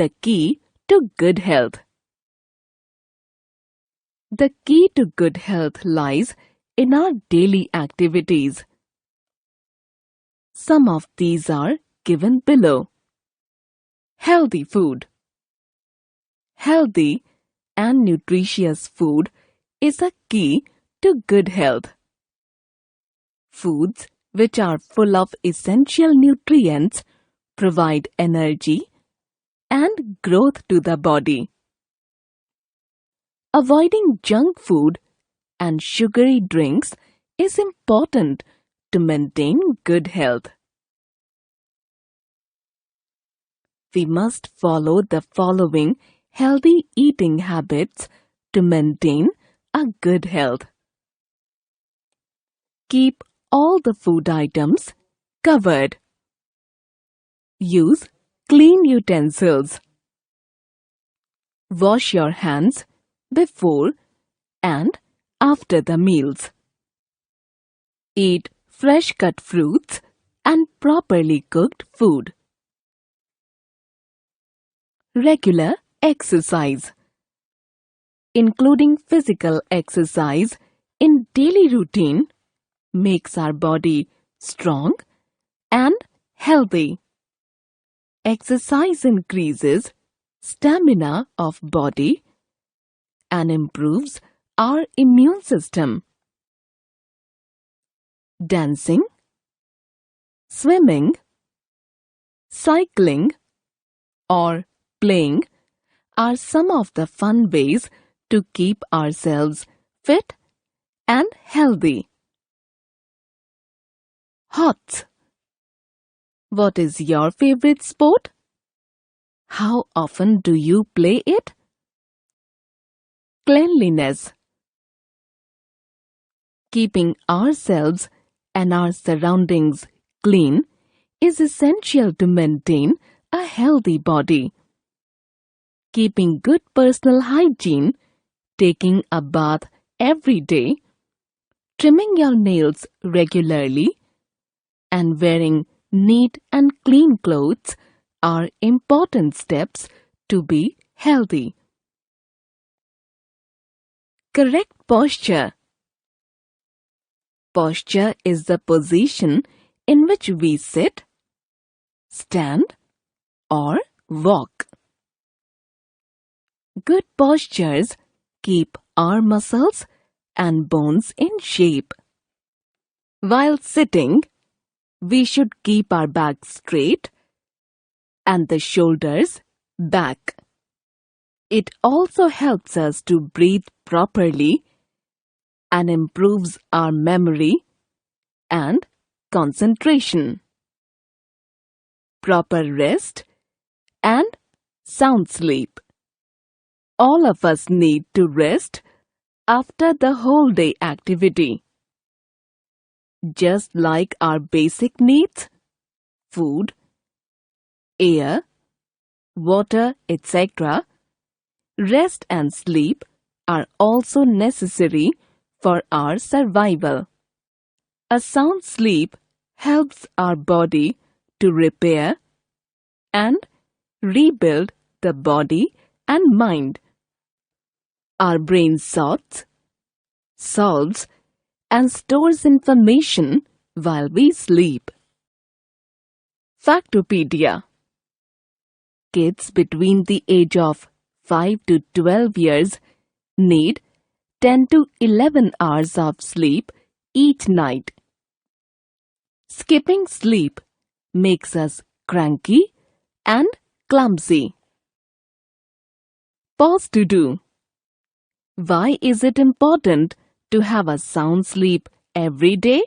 the key to good health? The key to good health lies in our daily activities. Some of these are given below. Healthy food. Healthy and nutritious food is a key to good health. Foods which are full of essential nutrients provide energy and growth to the body. Avoiding junk food and sugary drinks is important to maintain good health. We must follow the following healthy eating habits to maintain a good health. Keep all the food items covered. Use clean utensils. Wash your hands before and after the meals. Eat fresh cut fruits and properly cooked food. Regular exercise. Including physical exercise in daily routine makes our body strong and healthy. Exercise increases stamina of body and improves our immune system. Dancing, swimming, cycling, or playing are some of the fun ways to keep ourselves fit and healthy. Hot. What is your favorite sport? How often do you play it? Cleanliness. Keeping ourselves and our surroundings clean is essential to maintain a healthy body. Keeping good personal hygiene, taking a bath every day, trimming your nails regularly, and wearing neat and clean clothes are important steps to be healthy. Correct posture. Posture is the position in which we sit, stand, or walk. Good postures keep our muscles and bones in shape. While sitting, we should keep our back straight and the shoulders back. It also helps us to breathe properly and improves our memory and concentration. Proper rest and sound sleep. All of us need to rest after the whole day activity. Just like our basic needs, food, air, water, etc., rest and sleep are also necessary for our survival. A sound sleep helps our body to repair and rebuild the body and mind. Our brain sorts, solves, and stores information while we sleep. Factopedia. Kids between the age of 5 to 12 years need 10 to 11 hours of sleep each night. Skipping sleep makes us cranky and clumsy. Pause to do. Why is it important to have a sound sleep every day?